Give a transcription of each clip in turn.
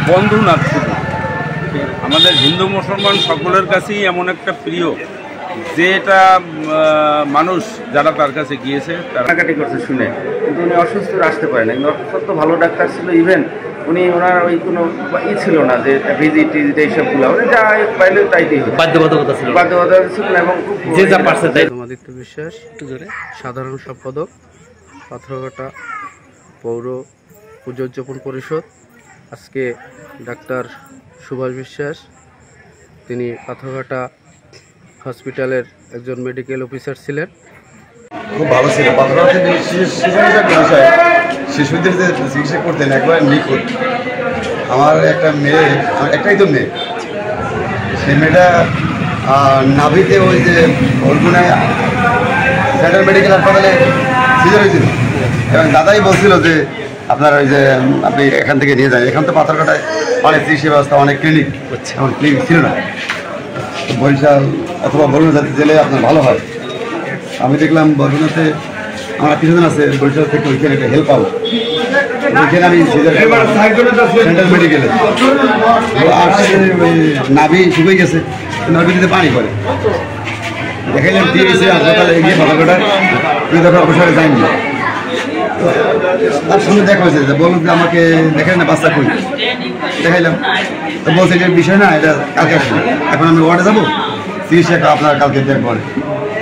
বন্ধু না, আমাদের হিন্দু মুসলমান সকলের কাছেই এমন একটা প্রিয় যেটা মানুষ যারা তার কাছে গিয়েছে কাটাকাটি করছে শুনে, কিন্তু উনি অসুস্থ আসতে পারেন। কিন্তু অসুস্থ ভালো ডাক্তার ছিল, ইভেন উনি ওনার ওই কোনো ছিল না যে ভিজিট টিজিট এইসবগুলো উনি যা পাইলে তাই দিয়ে বাধ্যবাধকতা ছিল না। এবং যে যা পারছে তাই। আদিত্য বিশ্বাস, সাধারণ সম্পাদক, পাথরঘাটা পৌর পুজো উদযাপন পরিষদ। আজকে ডাক্তার সুভাষ বিশ্বাস, তিনি পাথরঘাটা হসপিটালের একজন মেডিকেল অফিসার ছিলেন। খুব ভালো ছিল। পাথরঘাটা শিশুদের যে চিকিৎসা করতেন একবার নিখুঁত। আমার একটা মেয়ে, একটাই তো মেয়ে, সেই মেয়েটা নাভিতে ওই যে বরগুনায় সেন্ট্রাল মেডিকেল হাসপাতালে সিজার হয়েছিল, এবং দাদাই বলছিল যে আপনার ওই যে আপনি এখান থেকে নিয়ে যান। এখান তো পাথরঘাটায় অনেক চিকিৎসা ব্যবস্থা, অনেক ক্লিনিক এখন ক্লিনিক ছিল না। বরিশাল অথবা বরগুনা জাতীয় জেলে আপনার ভালো হয়। আমি দেখলাম বরগুনাতে আমার কিছুদিন আছে, বরিশাল থেকে ওইখানে একটা হেল্প পাবো, ওইখানে আমি সেন্ট্রাল মেডিকেলে ওই নাভি শুকিয়ে গেছে, নাভিতে পানি করে দেখাইলাম দিয়ে গেছে হাসপাতালে গিয়ে পাথরঘাটায়, তুই তখন অবসরে যায়নি। তার সঙ্গে দেখা হয়েছে যে বলুন যে আমাকে দেখাই না বাচ্চা কই, দেখাইলাম তো বলছে যে বিষয় না, এটা কালকে আসবে। এখন আমি ওয়ার্ডে যাবো, চিকিৎসা আপনার কালকে দেখবো।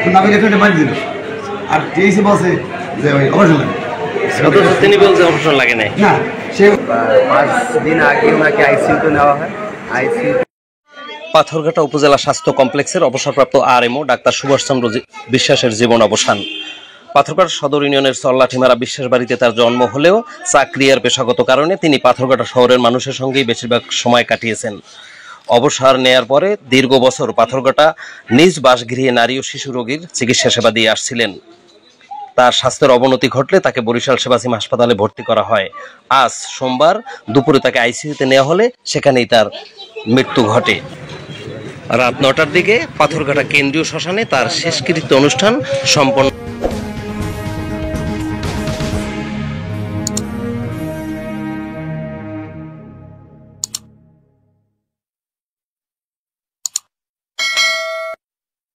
কিন্তু আমি এখানে বাড়ি দিল আর টিএসি বলছে যে ওই অপারেশন লাগে। তিনি বলছে অপারেশন লাগে না, সে 5 দিন আগে ওনাকে আইসিইউতে নেওয়া হয়। আইসিইউ পাথরঘাটা উপজেলা স্বাস্থ্য কমপ্লেক্সের অবসরপ্রাপ্ত আরএমও ডাক্তার সুভাষচন্দ্র বিশ্বাসের জীবন অবসান। পাথরঘাটা সদর ইউনিয়নের চল্লাঠিমারা বিশ্বাস বাড়িতে তার জন্ম হলেও চাকরি আর পেশাগত কারণে তিনি পাথরঘাটা শহরের মানুষের সঙ্গেই বেশিরভাগ সময় কাটিয়েছেন। অবসর নেয়ার পরে দীর্ঘ বছর পাথরঘাটা নিজ বাসগৃহে নারী ও শিশু রোগীর চিকিৎসা সেবা দিয়ে আসছিলেন। তার স্বাস্থ্যের অবনতি ঘটলে তাকে বরিশাল সেবাসিম হাসপাতালে ভর্তি করা হয়। আজ সোমবার দুপুরে তাকে আইসিইউতে নেওয়া হলে সেখানেই তার মৃত্যু ঘটে। রাত 9টার দিকে পাথরঘাটা কেন্দ্রীয় শ্মশানে তার শেষকৃত্য অনুষ্ঠান সম্পন্ন।